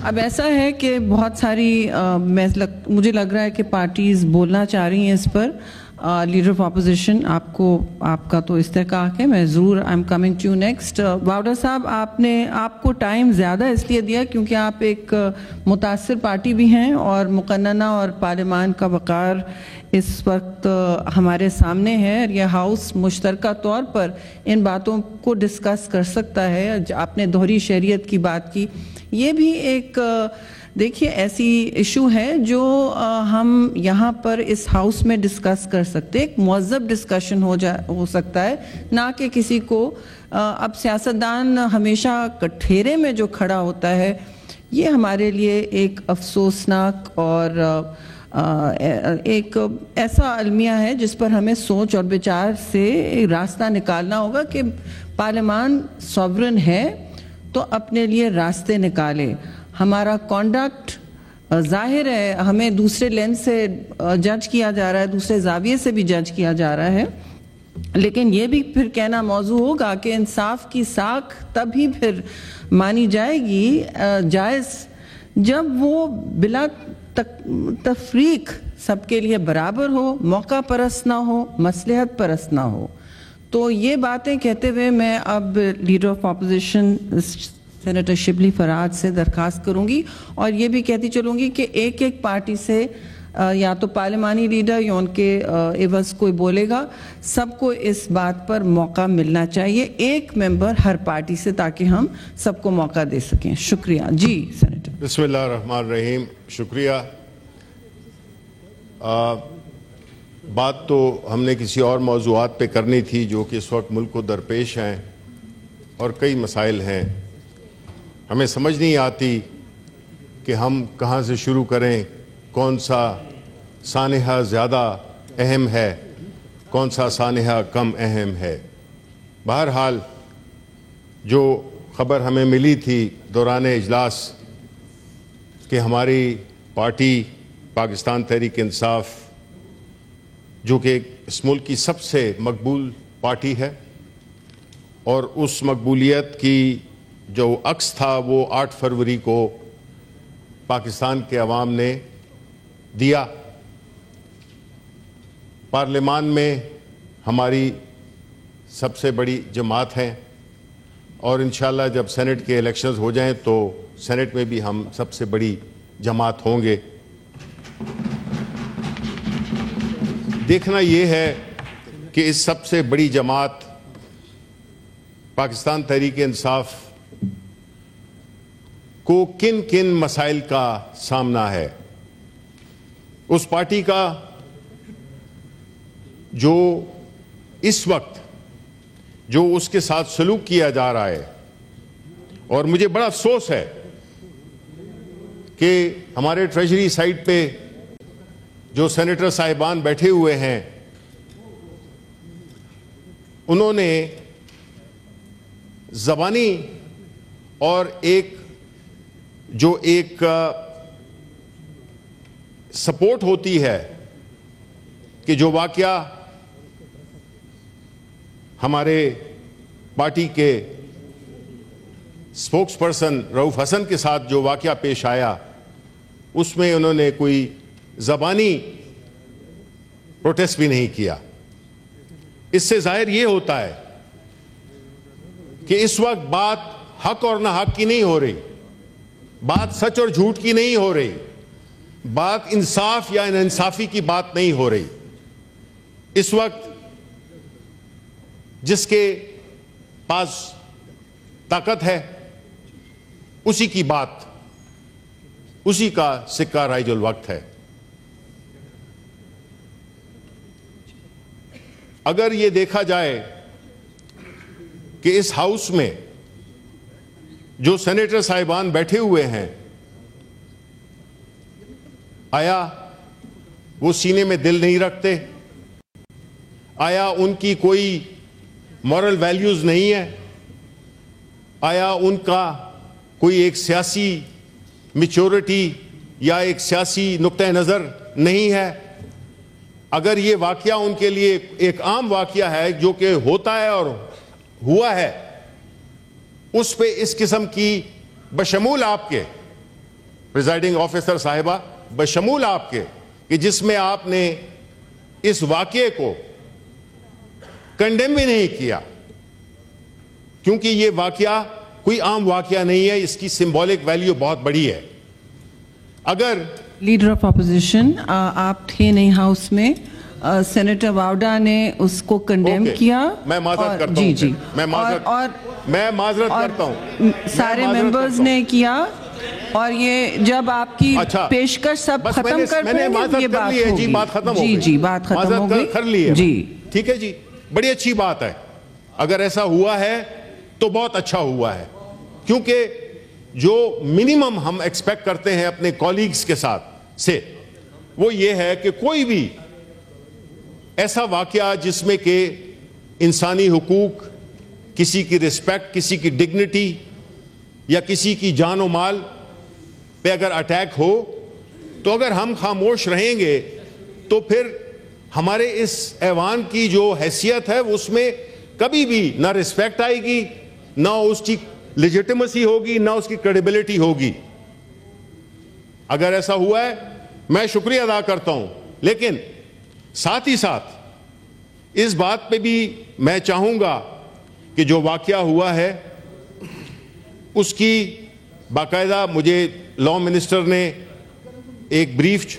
اب ایسا ہے کہ بہت ساری مجھے لگ رہا ہے کہ پارٹیز بولنا چاہ رہی ہیں اس پر. لیڈر آف اپوزیشن آپ کا تو استحقاق ہے, میں ضرور I am coming to you next. باوڈر صاحب, آپ کو ٹائم زیادہ اس لیے دیا کیونکہ آپ ایک متاثر پارٹی بھی ہیں اور مقننہ اور پارلیمان کا وقار اس وقت ہمارے سامنے ہے, اور یہ ہاؤس مشترکہ طور پر ان باتوں کو ڈسکس کر سکتا ہے. آپ نے دوہری شہریت کی بات کی, یہ بھی ایک دیکھیے ایسی ایشو ہے جو ہم یہاں پر اس ہاؤس میں ڈسکس کر سکتے, ایک مہذب ڈسکشن ہو سکتا ہے, نہ کہ کسی کو اب سیاستدان ہمیشہ کٹھیرے میں جو کھڑا ہوتا ہے, یہ ہمارے لیے ایک افسوسناک اور ایک ایسا المیہ ہے جس پر ہمیں سوچ اور بچار سے راستہ نکالنا ہوگا کہ پارلیمان سوورن ہے تو اپنے لیے راستے نکالے. ہمارا کانڈکٹ ظاہر ہے ہمیں دوسرے لینس سے جج کیا جا رہا ہے, دوسرے زاویے سے بھی جج کیا جا رہا ہے, لیکن یہ بھی پھر کہنا موضوع ہوگا کہ انصاف کی ساکھ تب ہی پھر مانی جائے گی جائز جب وہ بلا تفریق سب کے لیے برابر ہو, موقع پرست نہ ہو, مصلحت پرست نہ ہو. تو یہ باتیں کہتے ہوئے میں اب leader of opposition senator Shibli فرات سے درخواست کروں گی, اور یہ بھی کہتی چلوں گی کہ ایک ایک پارٹی سے یا تو پارلیمانی لیڈر یا ان کے عوض کوئی بولے گا, سب کو اس بات پر موقع ملنا چاہیے, ایک ممبر ہر پارٹی سے, تاکہ ہم سب کو موقع دے سکیں. شکریہ. جی سینیٹر. بسم اللہ الرحمن الرحیم. شکریہ. بات تو ہم نے کسی اور موضوعات پہ کرنی تھی جو کہ اس وقت ملک کو درپیش ہیں, اور کئی مسائل ہیں. ہمیں سمجھ نہیں آتی کہ ہم کہاں سے شروع کریں, کون سا سانحہ زیادہ اہم ہے, کون سا سانحہ کم اہم ہے. بہرحال جو خبر ہمیں ملی تھی دوران اجلاس کہ ہماری پارٹی پاکستان تحریک انصاف, جو کہ اس ملک کی سب سے مقبول پارٹی ہے, اور اس مقبولیت کی جو عکس تھا وہ 8 فروری کو پاکستان کے عوام نے دیا. پارلیمان میں ہماری سب سے بڑی جماعت ہے, اور انشاءاللہ جب سینٹ کے الیکشنز ہو جائیں تو سینٹ میں بھی ہم سب سے بڑی جماعت ہوں گے. دیکھنا یہ ہے کہ اس سب سے بڑی جماعت پاکستان تحریک انصاف کو کن کن مسائل کا سامنا ہے. اس پارٹی کا جو اس وقت جو اس کے ساتھ سلوک کیا جا رہا ہے, اور مجھے بڑا افسوس ہے کہ ہمارے ٹریجری سائٹ پہ جو سینیٹر صاحبان بیٹھے ہوئے ہیں, انہوں نے زبانی اور ایک سپورٹ ہوتی ہے کہ جو واقعہ ہمارے پارٹی کے اسپوکس پرسن رؤوف حسن کے ساتھ جو واقعہ پیش آیا, اس میں انہوں نے کوئی زبانی پروٹیسٹ بھی نہیں کیا. اس سے ظاہر یہ ہوتا ہے کہ اس وقت بات حق اور ناحق کی نہیں ہو رہی, بات سچ اور جھوٹ کی نہیں ہو رہی, بات انصاف یا انصافی کی بات نہیں ہو رہی. اس وقت جس کے پاس طاقت ہے اسی کی بات, اسی کا سکہ رائج الوقت ہے. اگر یہ دیکھا جائے کہ اس ہاؤس میں جو سینیٹر صاحبان بیٹھے ہوئے ہیں, آیا وہ سینے میں دل نہیں رکھتے؟ آیا ان کی کوئی مورل ویلیوز نہیں ہے؟ آیا ان کا کوئی ایک سیاسی میچورٹی یا ایک سیاسی نقطہ نظر نہیں ہے؟ اگر یہ واقعہ ان کے لیے ایک عام واقعہ ہے جو کہ ہوتا ہے اور ہوا ہے, اس پہ اس قسم کی بشمول آپ کے پریزائڈنگ آفیسر صاحبہ بشمول آپ کے کہ جس میں آپ نے اس واقعے کو کنڈیم بھی نہیں کیا, کیونکہ یہ واقعہ کوئی عام واقعہ نہیں ہے, اس کی سمبولک ویلیو بہت بڑی ہے. اگر لیڈر آف اپوزیشن آپ تھے نہیں ہاؤس میں, سینیٹر واوڈا نے اس کو کنڈیم کیا. میں معذرت کرتا ہوں. جی میں معذرت کرتا ہوں. سارے ممبرز نے کیا, اور یہ جب آپ کی پیشکش سب ختم کر پائیں یہ بات ہوگی. جی بات ختم ہو گئی. جی بات ختم ہو گئی. کر لی ہے. جی ٹھیک ہے جی, بڑی اچھی بات ہے. اگر ایسا ہوا ہے تو بہت اچھا ہوا ہے, کیونکہ جو منیمم ہم ایکسپیکٹ کرتے ہیں اپنے کولیگز کے ساتھ سے وہ یہ ہے کہ کوئی بھی ایسا واقعہ جس میں کہ انسانی حقوق, کسی کی رسپیکٹ, کسی کی ڈگنیٹی یا کسی کی جان و مال پہ اگر اٹیک ہو, تو اگر ہم خاموش رہیں گے تو پھر ہمارے اس ایوان کی جو حیثیت ہے اس میں کبھی بھی نہ رسپیکٹ آئے گی, نہ اس کی لیجیٹیمیسی ہوگی, نہ اس کی کریڈیبلٹی ہوگی. اگر ایسا ہوا ہے میں شکریہ ادا کرتا ہوں, لیکن ساتھ ہی ساتھ اس بات پہ بھی میں چاہوں گا کہ جو واقعہ ہوا ہے اس کی باقاعدہ مجھے لاء منسٹر نے ایک بریف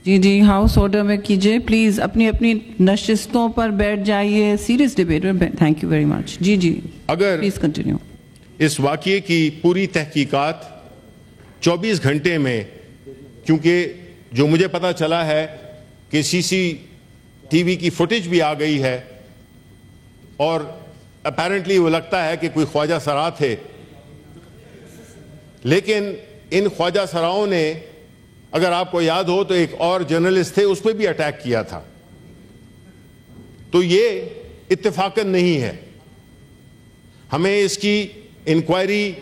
جی ہاؤس آرڈر میں کیجئے پلیز, اپنی اپنی نشستوں پر بیٹھ جائیے. سیریس ڈیبیٹ میں تھینک یو ویری مچ. جی اگر پلیز کنٹینیو. اس واقعے کی پوری تحقیقات 24 گھنٹے میں, کیونکہ جو مجھے پتا چلا ہے کہ سی سی ٹی وی کی فوٹیج بھی آ گئی ہے, اور اپیرنٹلی وہ لگتا ہے کہ کوئی خواجہ سرا تھے, لیکن ان خواجہ سراؤں نے, اگر آپ کو یاد ہو تو ایک اور جرنلسٹ تھے, اس پہ بھی اٹیک کیا تھا. تو یہ اتفاقاً نہیں ہے. ہمیں اس کی انکوائری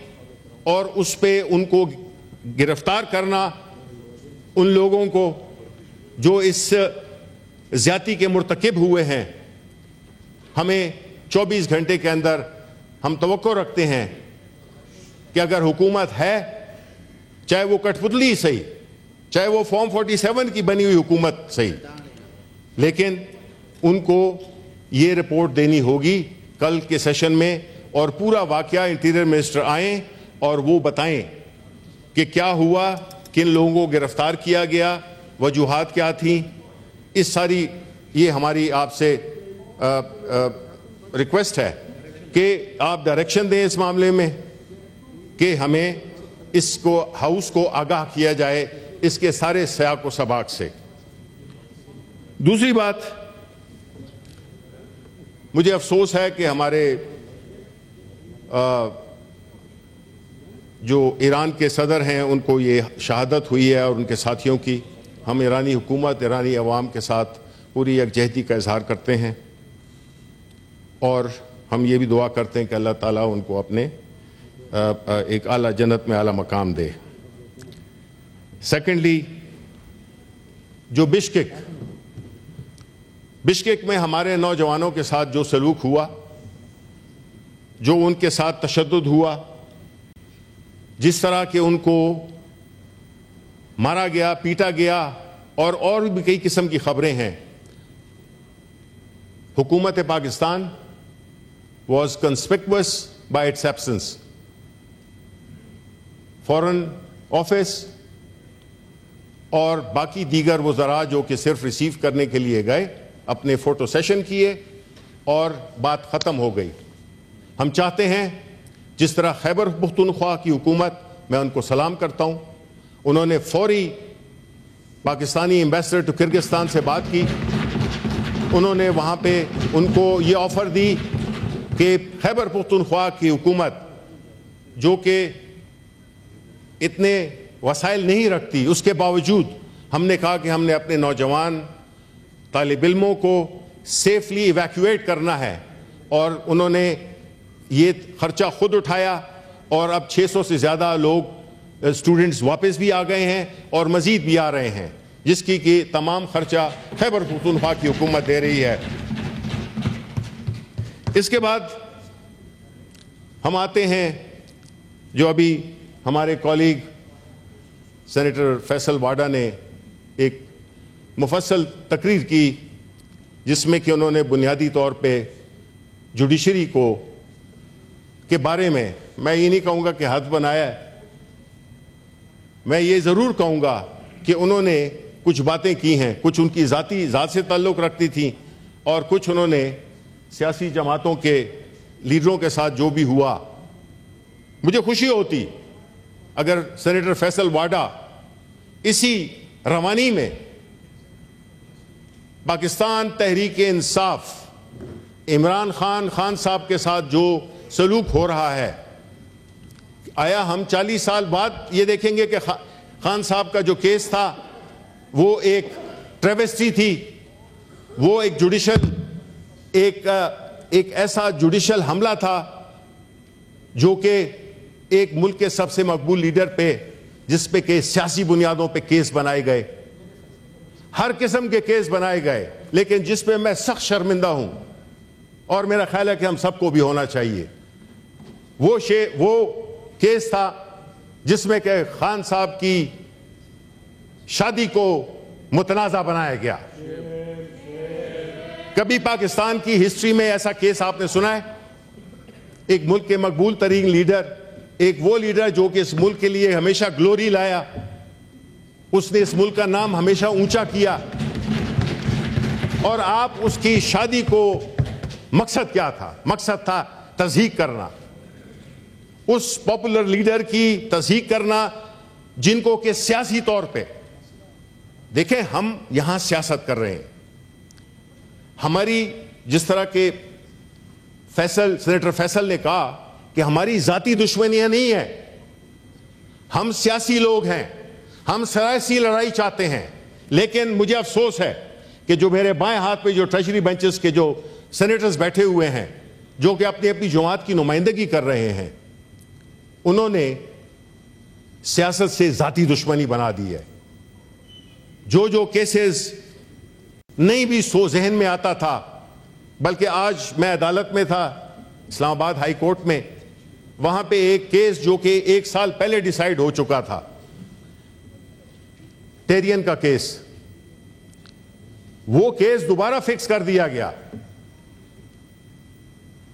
اور اس پہ ان کو گرفتار کرنا, ان لوگوں کو جو اس زیادتی کے مرتکب ہوئے ہیں, ہمیں 24 گھنٹے کے اندر ہم توقع رکھتے ہیں کہ اگر حکومت ہے, چاہے وہ کٹھ پتلی صحیح, چاہے وہ فارم 47 کی بنی ہوئی حکومت صحیح, لیکن ان کو یہ رپورٹ دینی ہوگی کل کے سیشن میں, اور پورا واقعہ انٹیریئر منسٹر آئیں اور وہ بتائیں کہ کیا ہوا, کن لوگوں کو گرفتار کیا گیا, وجوہات کیا تھیں. اس ساری یہ ہماری آپ سے ریکویسٹ ہے کہ آپ ڈائریکشن دیں اس معاملے میں, کہ ہمیں اس کو ہاؤس کو آگاہ کیا جائے اس کے سارے سیاق و سباق سے. دوسری بات, مجھے افسوس ہے کہ ہمارے جو ایران کے صدر ہیں ان کو یہ شہادت ہوئی ہے, اور ان کے ساتھیوں کی. ہم ایرانی حکومت, ایرانی عوام کے ساتھ پوری یکجہتی کا اظہار کرتے ہیں, اور ہم یہ بھی دعا کرتے ہیں کہ اللہ تعالیٰ ان کو اپنے ایک اعلیٰ جنت میں اعلیٰ مقام دے. سیکنڈلی, جو بشکیک میں ہمارے نوجوانوں کے ساتھ جو سلوک ہوا, جو ان کے ساتھ تشدد ہوا, جس طرح کہ ان کو مارا گیا, پیٹا گیا, اور بھی کئی قسم کی خبریں ہیں. حکومت Pakistan was conspicuous by its absence. Foreign office اور باقی دیگر وزراء جو کہ صرف ریسیو کرنے کے لیے گئے, اپنے فوٹو سیشن کیے اور بات ختم ہو گئی. ہم چاہتے ہیں جس طرح خیبر پختونخوا کی حکومت, میں ان کو سلام کرتا ہوں, انہوں نے فوری پاکستانی ایمبیسڈر ٹو کرغزستان سے بات کی. انہوں نے وہاں پہ ان کو یہ آفر دی کہ خیبر پختونخوا کی حکومت جو کہ اتنے وسائل نہیں رکھتی, اس کے باوجود ہم نے کہا کہ ہم نے اپنے نوجوان طالب علموں کو سیفلی ایویکویٹ کرنا ہے, اور انہوں نے یہ خرچہ خود اٹھایا, اور اب 600 سے زیادہ لوگ اسٹوڈنٹس واپس بھی آ گئے ہیں اور مزید بھی آ رہے ہیں, جس کی کہ تمام خرچہ خیبر پختونخوا کی حکومت دے رہی ہے. اس کے بعد ہم آتے ہیں جو ابھی ہمارے کولیگ سینیٹر فیصل واڈا نے ایک مفصل تقریر کی جس میں کہ انہوں نے بنیادی طور پہ جوڈیشری کے بارے میں یہ نہیں کہوں گا کہ حد بنایا ہے، میں یہ ضرور کہوں گا کہ انہوں نے کچھ باتیں کی ہیں، کچھ ان کی ذات سے تعلق رکھتی تھیں اور کچھ انہوں نے سیاسی جماعتوں کے لیڈروں کے ساتھ جو بھی ہوا. مجھے خوشی ہوتی اگر سینیٹر فیصل واڈا اسی روانی میں پاکستان تحریک انصاف عمران خان صاحب کے ساتھ جو سلوک ہو رہا ہے، آیا ہم 40 سال بعد یہ دیکھیں گے کہ خان صاحب کا جو کیس تھا وہ ایک ٹریویسٹی تھی، وہ ایک ایسا جوڈیشل حملہ تھا جو کہ ایک ملک کے سب سے مقبول لیڈر پہ، جس پہ کہ سیاسی بنیادوں پہ کیس بنائے گئے، ہر قسم کے کیس بنائے گئے، لیکن جس پہ میں سخت شرمندہ ہوں اور میرا خیال ہے کہ ہم سب کو بھی ہونا چاہیے. وہ کیس تھا جس میں کہ خان صاحب کی شادی کو متنازع بنایا گیا. کبھی پاکستان کی ہسٹری میں ایسا کیس آپ نے سنا ہے؟ ایک ملک کے مقبول ترین لیڈر، ایک وہ لیڈر جو کہ اس ملک کے لیے ہمیشہ گلوری لایا، اس نے اس ملک کا نام ہمیشہ اونچا کیا، اور آپ اس کی شادی کو مقصد کیا تھا؟ مقصد تھا تضحیک کرنا، اس پاپولر لیڈر کی تضحیک کرنا جن کو کہ سیاسی طور پہ، دیکھیں ہم یہاں سیاست کر رہے ہیں، ہماری جس طرح کہ سینیٹر فیصل نے کہا کہ ہماری ذاتی دشمنیاں نہیں ہیں، ہم سیاسی لوگ ہیں، ہم سیاسی لڑائی چاہتے ہیں، لیکن مجھے افسوس ہے کہ جو میرے بائیں ہاتھ پہ جو ٹریجری بینچز کے جو سینیٹرز بیٹھے ہوئے ہیں جو کہ اپنی جماعت کی نمائندگی کر رہے ہیں، انہوں نے سیاست سے ذاتی دشمنی بنا دی ہے. جو کیسز نہیں بھی ذہن میں آتا تھا، بلکہ آج میں عدالت میں تھا اسلام آباد ہائی کورٹ میں، وہاں پہ ایک کیس جو کہ 1 سال پہلے ڈیسائیڈ ہو چکا تھا، ٹیرین کا کیس، وہ کیس دوبارہ فکس کر دیا گیا.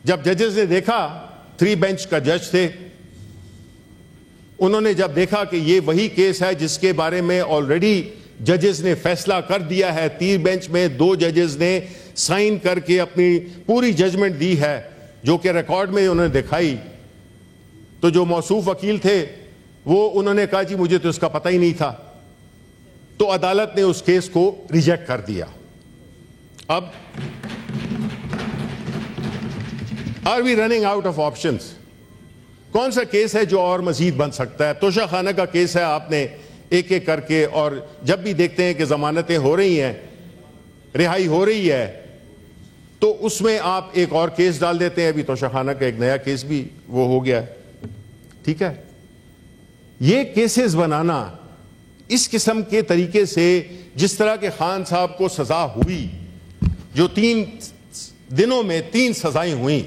جب ججز نے دیکھا، 3 بینچ کا جج تھے، انہوں نے جب دیکھا کہ یہ وہی کیس ہے جس کے بارے میں آلریڈی ججز نے فیصلہ کر دیا ہے، 3 بینچ میں 2 ججز نے سائن کر کے اپنی پوری ججمنٹ دی ہے جو کہ ریکارڈ میں انہوں نے دکھائی، تو جو موصوف وکیل تھے وہ انہوں نے کہا جی مجھے تو اس کا پتہ ہی نہیں تھا، تو عدالت نے اس کیس کو ریجیکٹ کر دیا. اب are we running out of options? کون سا کیس ہے جو اور مزید بن سکتا ہے؟ توشہ خانہ کا کیس ہے، آپ نے ایک ایک کر کے، اور جب بھی دیکھتے ہیں کہ ضمانتیں ہو رہی ہیں، رہائی ہو رہی ہے، تو اس میں آپ ایک اور کیس ڈال دیتے ہیں. ابھی توشہ خانہ کا ایک نیا کیس بھی وہ ہو گیا ہے. ٹھیک ہے، یہ کیسز بنانا اس قسم کے طریقے سے، جس طرح کے خان صاحب کو سزا ہوئی، جو 3 دنوں میں 3 سزائیں ہوئیں،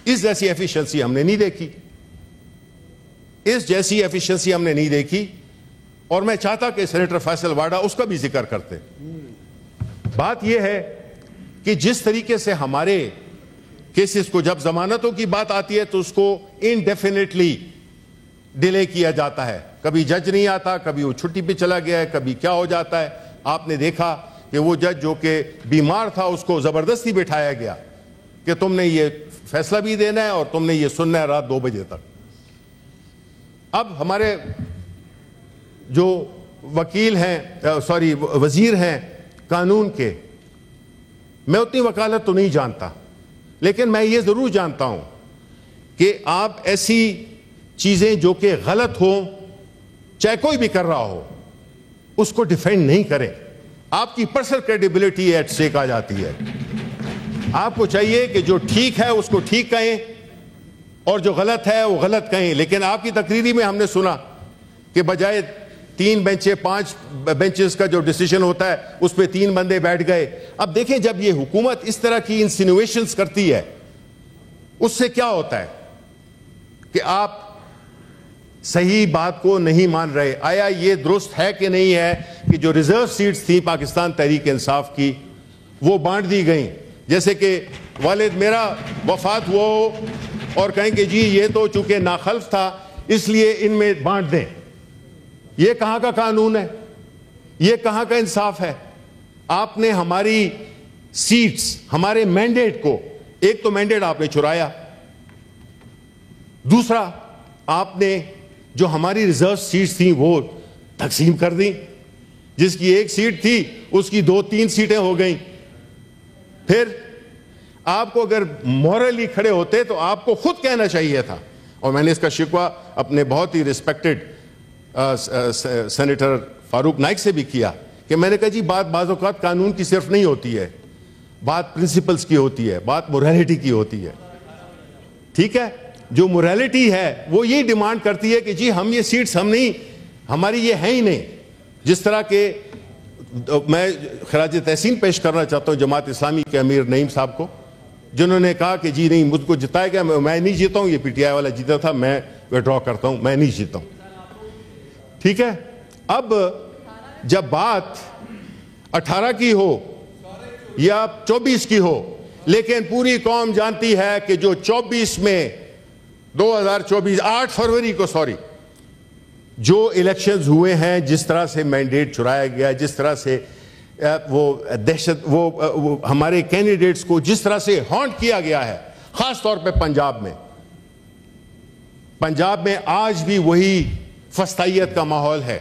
اس جیسی ایفیشنسی ہم نے نہیں دیکھی، اس جیسی ایفیشنسی ہم نے نہیں دیکھی. اور میں چاہتا کہ سینیٹر فیصل واڈا اس کا بھی ذکر کرتے. بات یہ ہے کہ جس طریقے سے ہمارے کیسز کو جب ضمانتوں کی بات آتی ہے تو اس کو انڈیفینیٹلی ڈیلے کیا جاتا ہے، کبھی جج نہیں آتا، کبھی وہ چھٹی پہ چلا گیا ہے، کبھی کیا ہو جاتا ہے. آپ نے دیکھا کہ وہ جج جو کہ بیمار تھا اس کو زبردستی بٹھایا گیا کہ تم نے یہ فیصلہ بھی دینا ہے اور تم نے یہ سننا ہے رات 2 بجے تک. اب ہمارے جو وکیل ہیں، وزیر ہیں قانون کے، میں اتنی وکالت تو نہیں جانتا، لیکن میں یہ ضرور جانتا ہوں کہ آپ ایسی چیزیں جو کہ غلط ہوں، چاہے کوئی بھی کر رہا ہو، اس کو ڈیفینڈ نہیں کریں. آپ کی پرسنل کریڈیبلٹی ایٹ اسٹیک آ جاتی ہے. آپ کو چاہیے کہ جو ٹھیک ہے اس کو ٹھیک کہیں اور جو غلط ہے وہ غلط کہیں. لیکن آپ کی تقریری میں ہم نے سنا کہ بجائے 3 بینچیں 5 بینچز کا جو ڈیسیجن ہوتا ہے اس پہ 3 بندے بیٹھ گئے. اب دیکھیں جب یہ حکومت اس طرح کی انسینویشنز کرتی ہے اس سے کیا ہوتا ہے کہ آپ صحیح بات کو نہیں مان رہے. آیا یہ درست ہے کہ نہیں ہے کہ جو ریزرو سیٹس تھیں پاکستان تحریک انصاف کی وہ بانٹ دی گئیں؟ جیسے کہ والد میرا وفات ہوا ہو اور کہیں کہ جی یہ تو چونکہ ناخلف تھا اس لیے ان میں بانٹ دیں. یہ کہاں کا قانون ہے؟ یہ کہاں کا انصاف ہے؟ آپ نے ہماری سیٹس، ہمارے مینڈیٹ کو، ایک تو مینڈیٹ آپ نے چرایا، دوسرا آپ نے جو ہماری ریزرو سیٹس تھیں وہ تقسیم کر دیں. جس کی ایک سیٹ تھی اس کی 2-3 سیٹیں ہو گئیں. پھر آپ کو اگر مورلی کھڑے ہوتے تو آپ کو خود کہنا چاہیے تھا، اور میں نے اس کا شکوہ اپنے بہت ہی ریسپیکٹڈ سینیٹر فاروق نائک سے بھی کیا کہ میں نے کہا جی بات بعض اوقات قانون کی صرف نہیں ہوتی ہے، بات پرنسپلز کی ہوتی ہے، بات موریلٹی کی ہوتی ہے. ٹھیک ہے، جو موریلٹی ہے وہ یہ ڈیمانڈ کرتی ہے کہ جی ہم یہ سیٹس ہم نہیں، ہماری یہ ہیں ہی نہیں. جس طرح کہ میں خراج تحسین پیش کرنا چاہتا ہوں جماعت اسلامی کے امیر نعیم صاحب کو، جنہوں نے کہا کہ جی نہیں مجھ کو جتایا گیا، میں نہیں جیتا ہوں، یہ پی ٹی آئی والا جیتا تھا، میں وڈرا کرتا ہوں، میں نہیں جیتا ہوں. ٹھیک ہے، اب جب بات 18 کی ہو یا 24 کی ہو، لیکن پوری قوم جانتی ہے کہ جو 24 میں 2024 8 فروری کو جو الیکشنز ہوئے ہیں، جس طرح سے مینڈیٹ چرایا گیا، جس طرح سے وہ دہشت وہ ہمارے کینڈیڈیٹس کو جس طرح سے ہانٹ کیا گیا ہے، خاص طور پہ پنجاب میں آج بھی وہی فسطائیت کا ماحول ہے.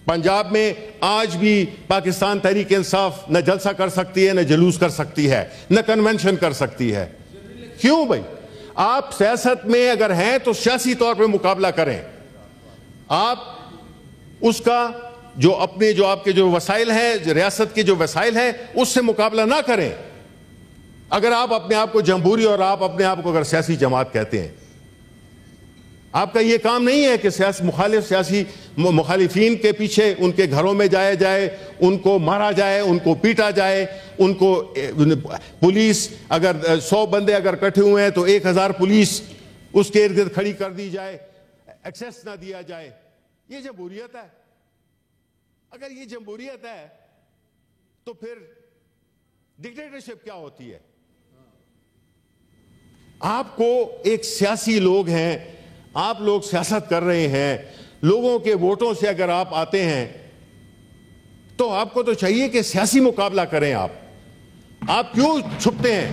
پنجاب میں آج بھی پاکستان تحریک انصاف نہ جلسہ کر سکتی ہے، نہ جلوس کر سکتی ہے، نہ کنونشن کر سکتی ہے. کیوں بھائی؟ آپ سیاست میں اگر ہیں تو سیاسی طور پہ مقابلہ کریں. آپ اس کا جو آپ کے جو وسائل ہیں، ریاست کے جو وسائل ہیں، اس سے مقابلہ نہ کریں. اگر آپ اپنے آپ کو جمہوری اور آپ اپنے آپ کو اگر سیاسی جماعت کہتے ہیں، آپ کا یہ کام نہیں ہے کہ سیاسی مخالفین کے پیچھے ان کے گھروں میں جائے، ان کو مارا جائے، ان کو پیٹا جائے، ان کو پولیس اگر 100 بندے اگر اکٹھے ہوئے ہیں تو 1000 پولیس اس کے ارد گرد کھڑی کر دی جائے، ایکسیس نہ دیا جائے. یہ جمہوریت ہے؟ اگر یہ جمہوریت ہے تو پھر ڈکٹیٹرشپ کیا ہوتی ہے؟ آپ کو ایک سیاسی لوگ ہیں، آپ لوگ سیاست کر رہے ہیں، لوگوں کے ووٹوں سے اگر آپ آتے ہیں تو آپ کو تو چاہیے کہ سیاسی مقابلہ کریں. آپ کیوں چھپتے ہیں؟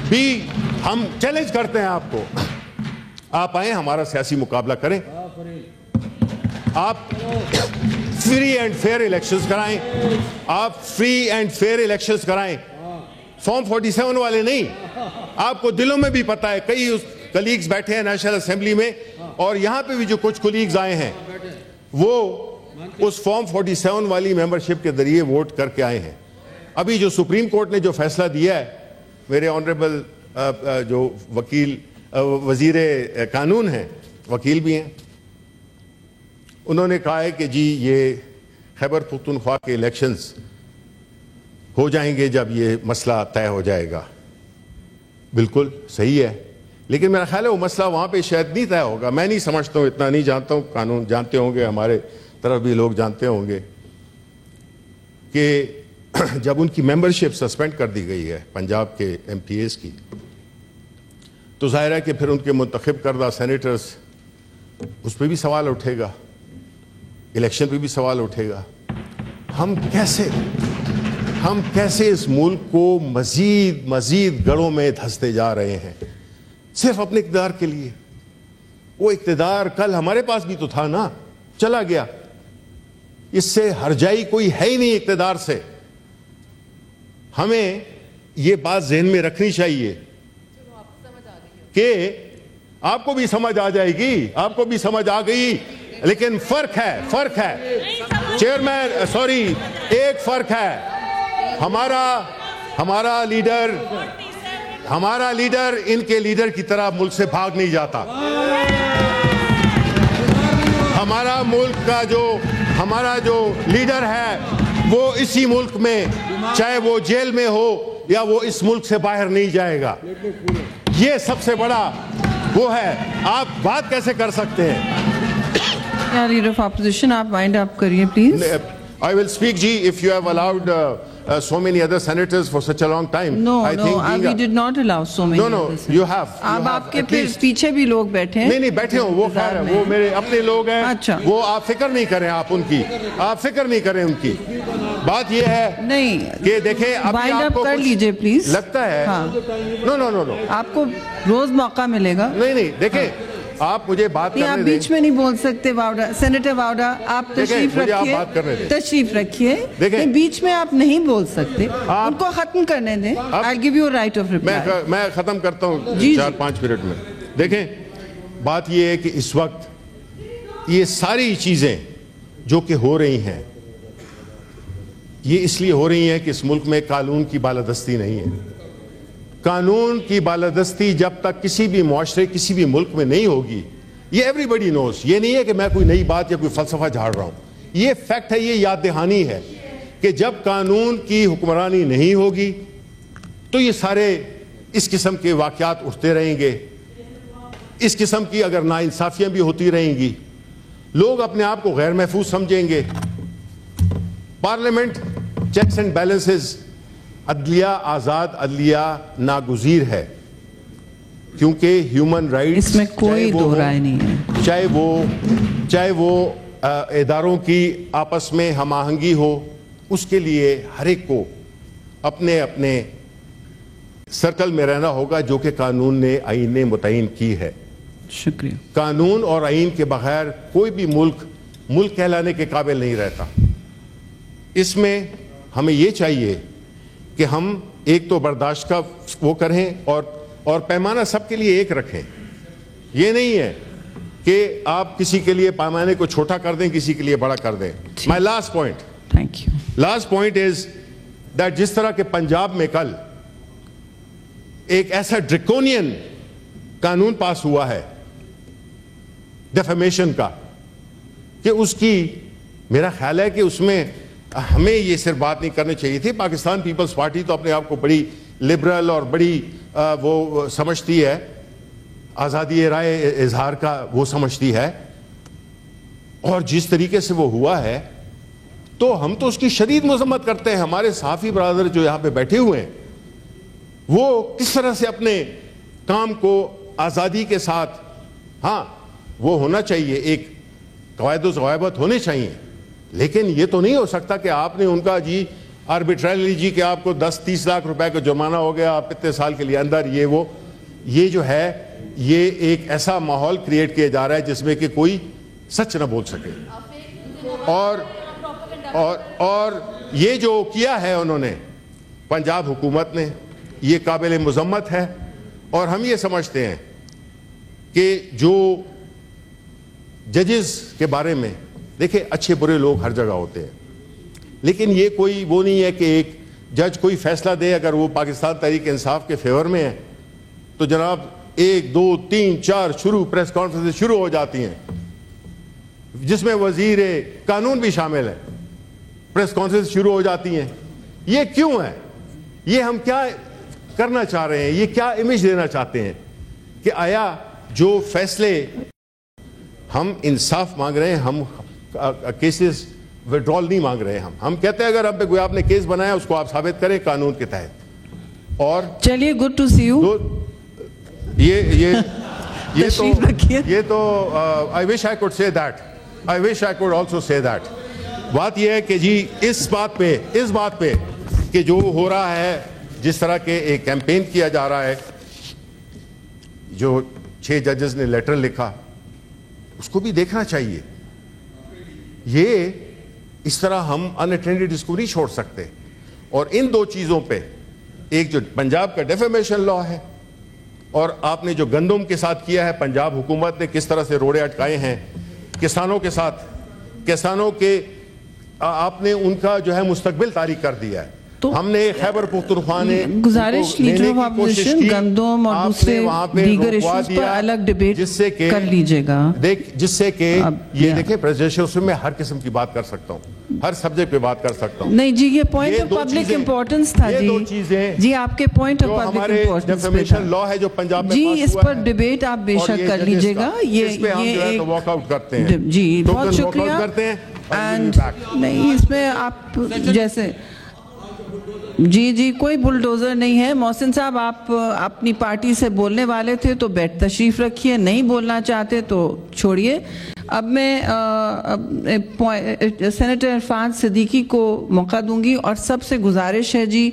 بھی ہم چیلنج کرتے ہیں آپ کو، آپ آئیں ہمارا سیاسی مقابلہ کریں. آپ فری اینڈ فیئر الیکشنز کرائیں، آپ فری اینڈ فیئر الیکشنز کرائیں، فارم 47 والے نہیں. آپ کو دلوں میں بھی پتا ہے، کئی کلیگز بیٹھے ہیں نیشنل اسمبلی میں، اور یہاں پہ بھی جو کچھ کلیگز آئے ہیں وہ اس فارم 47 والی ممبرشپ کے ذریعے ووٹ کر کے آئے ہیں. ابھی جو سپریم کورٹ نے جو فیصلہ دیا ہے، میرے آنریبل جو وزیر قانون ہیں، وکیل بھی ہیں، انہوں نے کہا ہے کہ جی یہ خیبر پختونخوا کے الیکشنز ہو جائیں گے جب یہ مسئلہ طے ہو جائے گا. بالکل صحیح ہے، لیکن میرا خیال ہے وہ مسئلہ وہاں پہ شاید نہیں طے ہوگا. میں نہیں سمجھتا ہوں، اتنا نہیں جانتا ہوں، قانون جانتے ہوں گے، ہمارے طرف بھی لوگ جانتے ہوں گے کہ جب ان کی ممبرشپ سسپینڈ کر دی گئی ہے پنجاب کے ایم پی ایز کی، تو ظاہر ہے کہ پھر ان کے منتخب کردہ سینیٹرز، اس پہ بھی سوال اٹھے گا، الیکشن پہ بھی سوال اٹھے گا. ہم کیسے اس ملک کو مزید گڑھوں میں دھنستے جا رہے ہیں صرف اپنے اقتدار کے لیے. وہ اقتدار کل ہمارے پاس بھی تو تھا نا، چلا گیا. اس سے ہرجائی کوئی ہے ہی نہیں اقتدار سے. ہمیں یہ بات ذہن میں رکھنی چاہیے کہ آپ کو بھی سمجھ آ جائے گی، آپ کو بھی سمجھ آ گئی، لیکن فرق ہے چیئرمین، سوری، ایک فرق ہے. ہمارا لیڈر ان کے لیڈر کی طرح ملک سے بھاگ نہیں جاتا. ہمارا ملک کا ہمارا جو لیڈر ہے وہ اسی ملک میں، چاہے وہ جیل میں ہو یا وہ اس ملک سے باہر نہیں جائے گا. یہ سب سے بڑا وہ ہے. آپ بات کیسے کر سکتے ہیں؟ لیڈر آف اپوزیشن آپ وائنڈ اپ کریے please. I will speak, Ji, if you have allowed so many other senators for such a long time. No, I think we did not allow so many. No, you have. اب آپ کے پیچھے بھی لوگ بیٹھے ہیں. نہیں بیٹھے ہوں, وہ خیر ہے, وہ میرے اپنے لوگ ہیں. اچھا, وہ آپ فکر نہیں کریں, آپ ان کی آپ فکر نہیں کریں ان کی. بات یہ ہے نہیں کہ دیکھیں ابھی آپ کو کر لیجئے پلیز. لگتا ہے نو آپ کو روز موقع ملے گا. نہیں دیکھیں, آپ مجھے بات کرنے دیں. آپ بیچ میں نہیں بول سکتے. واوڈا, سینیٹر واوڈا, آپ تشریف رکھیے. دیکھیں بیچ میں آپ نہیں بول سکتے, ان کو ختم کرنے دیں. I'll give you a right of reply. میں ختم کرتا ہوں 4-5 منٹ میں. دیکھیں بات یہ ہے کہ اس وقت یہ ساری چیزیں جو کہ ہو رہی ہیں, یہ اس لیے ہو رہی ہیں کہ اس ملک میں قانون کی بالادستی نہیں ہے. قانون کی بالادستی جب تک کسی بھی معاشرے, کسی بھی ملک میں نہیں ہوگی, یہ ایوری بڈی نوز. یہ نہیں ہے کہ میں کوئی نئی بات یا کوئی فلسفہ جھاڑ رہا ہوں, یہ فیکٹ ہے, یہ یاد دہانی ہے کہ جب قانون کی حکمرانی نہیں ہوگی تو یہ سارے اس قسم کے واقعات اٹھتے رہیں گے. اس قسم کی اگر ناانصافیاں بھی ہوتی رہیں گی, لوگ اپنے آپ کو غیر محفوظ سمجھیں گے. پارلیمنٹ چیکس اینڈ بیلنسز, عدلیہ آزاد عدلیہ ناگزیر ہے, کیونکہ ہیومن رائٹس اس میں کوئی دو رائے نہیں ہے. چاہے وہ اداروں کی آپس میں ہم آہنگی ہو, اس کے لیے ہر ایک کو اپنے اپنے سرکل میں رہنا ہوگا جو کہ قانون نے, آئین نے متعین کی ہے. شکریہ. قانون اور آئین کے بغیر کوئی بھی ملک کہلانے کے قابل نہیں رہتا. اس میں ہمیں یہ چاہیے کہ ہم ایک تو برداشت کا وہ کریں اور پیمانہ سب کے لیے ایک رکھیں. یہ نہیں ہے کہ آپ کسی کے لیے پیمانے کو چھوٹا کر دیں, کسی کے لیے بڑا کر دیں. My last point is that جس طرح کہ پنجاب میں کل ایک ایسا ڈریکونین قانون پاس ہوا ہے ڈیفیمیشن کا, کہ اس کی میرا خیال ہے کہ اس میں ہمیں یہ صرف بات نہیں کرنی چاہیے تھی. پاکستان پیپلز پارٹی تو اپنے آپ کو بڑی لبرل اور بڑی وہ سمجھتی ہے, آزادی رائے اظہار کا وہ سمجھتی ہے, اور جس طریقے سے وہ ہوا ہے تو ہم تو اس کی شدید مذمت کرتے ہیں. ہمارے صحافی برادر جو یہاں پہ بیٹھے ہوئے ہیں, وہ کس طرح سے اپنے کام کو آزادی کے ساتھ, ہاں وہ ہونا چاہیے, ایک قواعد و ضوابط ہونے چاہیے, لیکن یہ تو نہیں ہو سکتا کہ آپ نے ان کا جی آربیٹریلی جی کہ آپ کو 10-30 لاکھ روپے کا جرمانہ ہو گیا, آپ اتنے سال کے لیے اندر, یہ جو ہے یہ ایک ایسا ماحول کریٹ کیا جا رہا ہے جس میں کہ کوئی سچ نہ بول سکے. اور یہ جو کیا ہے انہوں نے, پنجاب حکومت نے, یہ قابل مذمت ہے. اور ہم یہ سمجھتے ہیں کہ جو ججز کے بارے میں, دیکھیں اچھے برے لوگ ہر جگہ ہوتے ہیں, لیکن یہ کوئی وہ نہیں ہے کہ ایک جج کوئی فیصلہ دے, اگر وہ پاکستان تحریک انصاف کے فیور میں ہے تو جناب 1 2 3 4 شروع پریس کانفرنس شروع ہو جاتی ہیں, جس میں وزیر قانون بھی شامل ہے. پریس کانفرنس شروع ہو جاتی ہیں. یہ کیوں ہے؟ یہ ہم کیا کرنا چاہ رہے ہیں؟ یہ کیا امیج دینا چاہتے ہیں کہ آیا جو فیصلے ہم انصاف مانگ رہے ہیں, ہم کیسز وڈرال نہیں مانگ رہے, ہم کہتے ہیں اگر ہم پہ کوئی آپ نے کیس بنایا اس کو آپ ثابت کریں قانون کے تحت. اور چلیے گڈ ٹو سی یو. یہ تو I wish I could say that. I wish I could also say that. بات یہ ہے کہ جی اس بات پہ کہ جو ہو رہا ہے, جس طرح کے ایک کیمپین کیا جا رہا ہے, جو 6 ججز نے لیٹر لکھا, اس کو بھی دیکھنا چاہیے. یہ اس طرح ہم ان اٹینڈڈ اس کو نہیں چھوڑ سکتے. اور ان 2 چیزوں پہ, ایک جو پنجاب کا ڈیفیمیشن لا ہے, اور آپ نے جو گندم کے ساتھ کیا ہے, پنجاب حکومت نے کس طرح سے روڑے اٹکائے ہیں کسانوں کے ساتھ, کسانوں کے آپ نے ان کا جو ہے مستقبل تاریک کر دیا ہے. ہم نے خیبر پختونخوا نے گزارش لیڈر آف اپوزیشن گندم اور دوسرے دیگر ایشوز پر الگ ڈیبیٹ کر لیجئے گا. جس سے کہ یہ دیکھیں پریزیڈنشل میں ہر قسم کی بات کر سکتا ہوں, ہر سبجیکٹ پہ بات کر سکتا ہوں. نہیں جی, یہ پوائنٹ آف پبلک امپورٹنس تھا جی. جی آپ کے پوائنٹ آف پبلک امپورٹنس پہ تھا لا ہے جو پنجاب میں جی, اس پر ڈیبیٹ آپ بے شک کر لیجئے گا. یہ واک آؤٹ کرتے ہیں جی, بہت شکریہ. نہیں اس میں آپ جیسے جی کوئی بلڈوزر نہیں ہے. محسن صاحب آپ اپنی پارٹی سے بولنے والے تھے تو بیٹھ تشریف رکھیے, نہیں بولنا چاہتے تو چھوڑیے. اب میں سینیٹر عرفان صدیقی کو موقع دوں گی, اور سب سے گزارش ہے جی